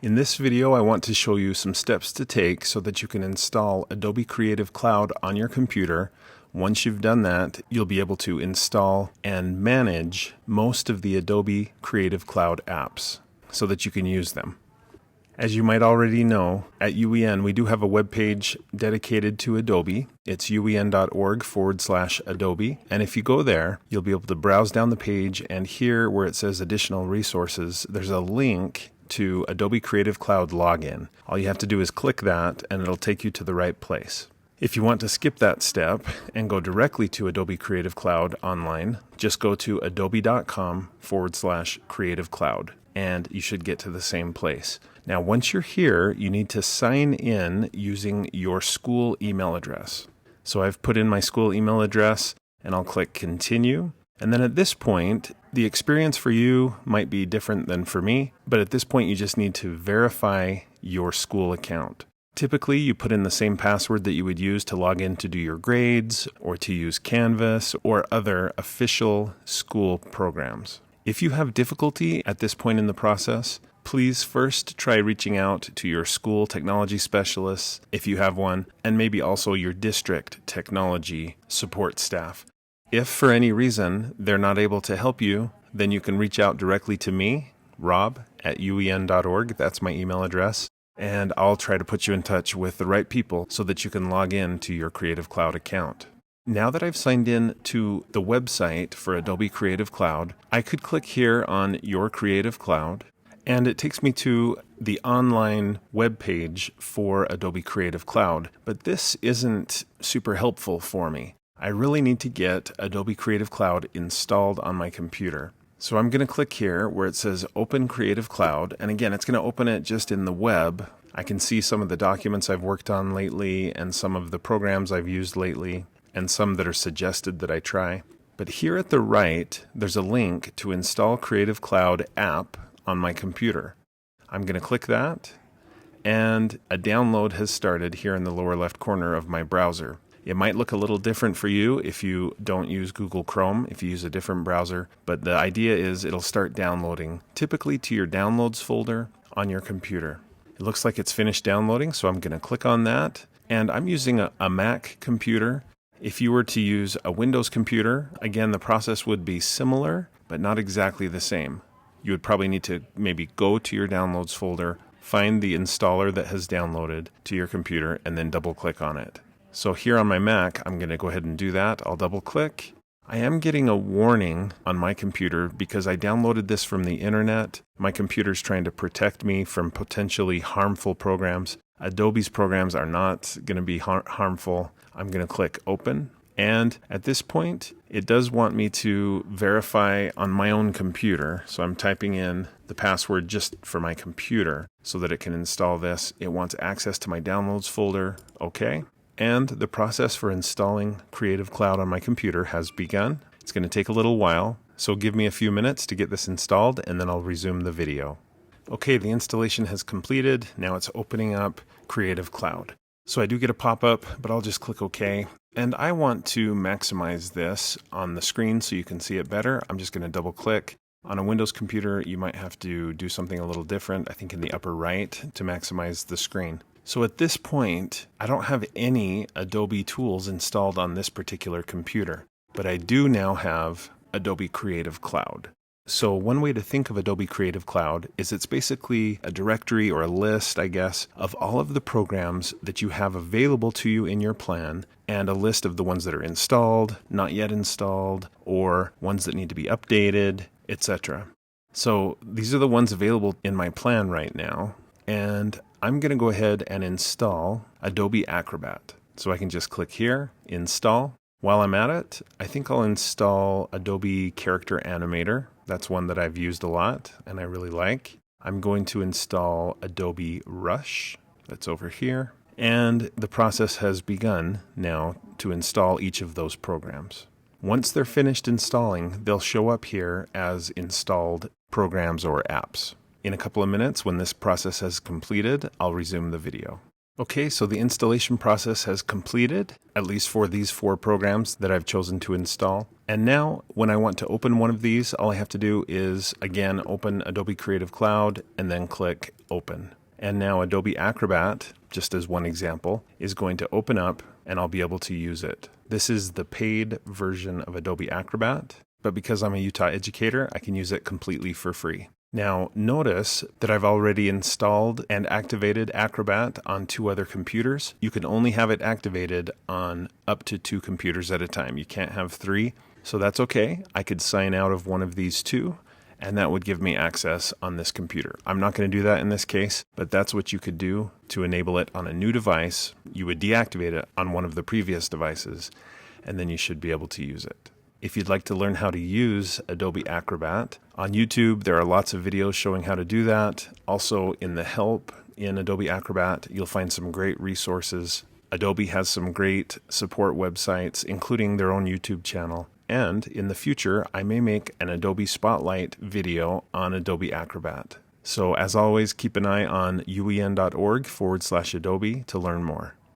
In this video, I want to show you some steps to take so that you can install Adobe Creative Cloud on your computer. Once you've done that, you'll be able to install and manage most of the Adobe Creative Cloud apps so that you can use them. As you might already know, at UEN we do have a web page dedicated to Adobe. It's uen.org/Adobe. And if you go there, you'll be able to browse down the page, and here where it says additional resources, there's a link to Adobe Creative Cloud login. All you have to do is click that and it'll take you to the right place. If you want to skip that step and go directly to Adobe Creative Cloud online, just go to adobe.com/Creative Cloud and you should get to the same place. Now, once you're here, you need to sign in using your school email address. So I've put in my school email address and I'll click continue. And then at this point, the experience for you might be different than for me, but at this point you just need to verify your school account. Typically, you put in the same password that you would use to log in to do your grades or to use Canvas or other official school programs. If you have difficulty at this point in the process, please first try reaching out to your school technology specialists, if you have one, and maybe also your district technology support staff. If for any reason they're not able to help you, then you can reach out directly to me, rob@uen.org. That's my email address. And I'll try to put you in touch with the right people so that you can log in to your Creative Cloud account. Now that I've signed in to the website for Adobe Creative Cloud, I could click here on Your Creative Cloud, and it takes me to the online web page for Adobe Creative Cloud. But this isn't super helpful for me. I really need to get Adobe Creative Cloud installed on my computer. So I'm going to click here where it says Open Creative Cloud. And again, it's going to open it just in the web. I can see some of the documents I've worked on lately and some of the programs I've used lately and some that are suggested that I try. But here at the right, there's a link to install Creative Cloud app on my computer. I'm going to click that, and a download has started here in the lower left corner of my browser. It might look a little different for you if you don't use Google Chrome, if you use a different browser, but the idea is it'll start downloading, typically to your downloads folder on your computer. It looks like it's finished downloading, so I'm going to click on that, and I'm using a Mac computer. If you were to use a Windows computer, again, the process would be similar, but not exactly the same. You would probably need to maybe go to your downloads folder, find the installer that has downloaded to your computer, and then double click on it. So here on my Mac, I'm going to go ahead and do that. I'll double click. I am getting a warning on my computer because I downloaded this from the internet. My computer's trying to protect me from potentially harmful programs. Adobe's programs are not going to be harmful. I'm going to click open. And at this point, it does want me to verify on my own computer. So I'm typing in the password just for my computer so that it can install this. It wants access to my downloads folder. Okay. And the process for installing Creative Cloud on my computer has begun. It's going to take a little while, so give me a few minutes to get this installed and then I'll resume the video. Okay, the installation has completed. Now it's opening up Creative Cloud. So I do get a pop-up, but I'll just click OK. And I want to maximize this on the screen so you can see it better. I'm just going to double click. On a Windows computer, you might have to do something a little different, I think in the upper right, to maximize the screen. So at this point, I don't have any Adobe tools installed on this particular computer, but I do now have Adobe Creative Cloud. So one way to think of Adobe Creative Cloud is it's basically a directory or a list, I guess, of all of the programs that you have available to you in your plan, and a list of the ones that are installed, not yet installed, or ones that need to be updated, etc. So these are the ones available in my plan right now, and I'm going to go ahead and install Adobe Acrobat. So I can just click here, install. While I'm at it, I think I'll install Adobe Character Animator. That's one that I've used a lot and I really like. I'm going to install Adobe Rush. That's over here. And the process has begun now to install each of those programs. Once they're finished installing, they'll show up here as installed programs or apps. In a couple of minutes, when this process has completed, I'll resume the video. Okay, so the installation process has completed, at least for these 4 programs that I've chosen to install. And now when I want to open one of these, all I have to do is, again, open Adobe Creative Cloud and then click Open. And now Adobe Acrobat, just as one example, is going to open up and I'll be able to use it. This is the paid version of Adobe Acrobat, but because I'm a Utah educator, I can use it completely for free. Now, notice that I've already installed and activated Acrobat on 2 other computers. You can only have it activated on up to 2 computers at a time. You can't have 3, so that's okay. I could sign out of one of these 2, and that would give me access on this computer. I'm not going to do that in this case, but that's what you could do to enable it on a new device. You would deactivate it on one of the previous devices, and then you should be able to use it. If you'd like to learn how to use Adobe Acrobat, on YouTube there are lots of videos showing how to do that. Also in the help in Adobe Acrobat, you'll find some great resources. Adobe has some great support websites, including their own YouTube channel. And in the future, I may make an Adobe Spotlight video on Adobe Acrobat. So as always, keep an eye on uen.org/Adobe to learn more.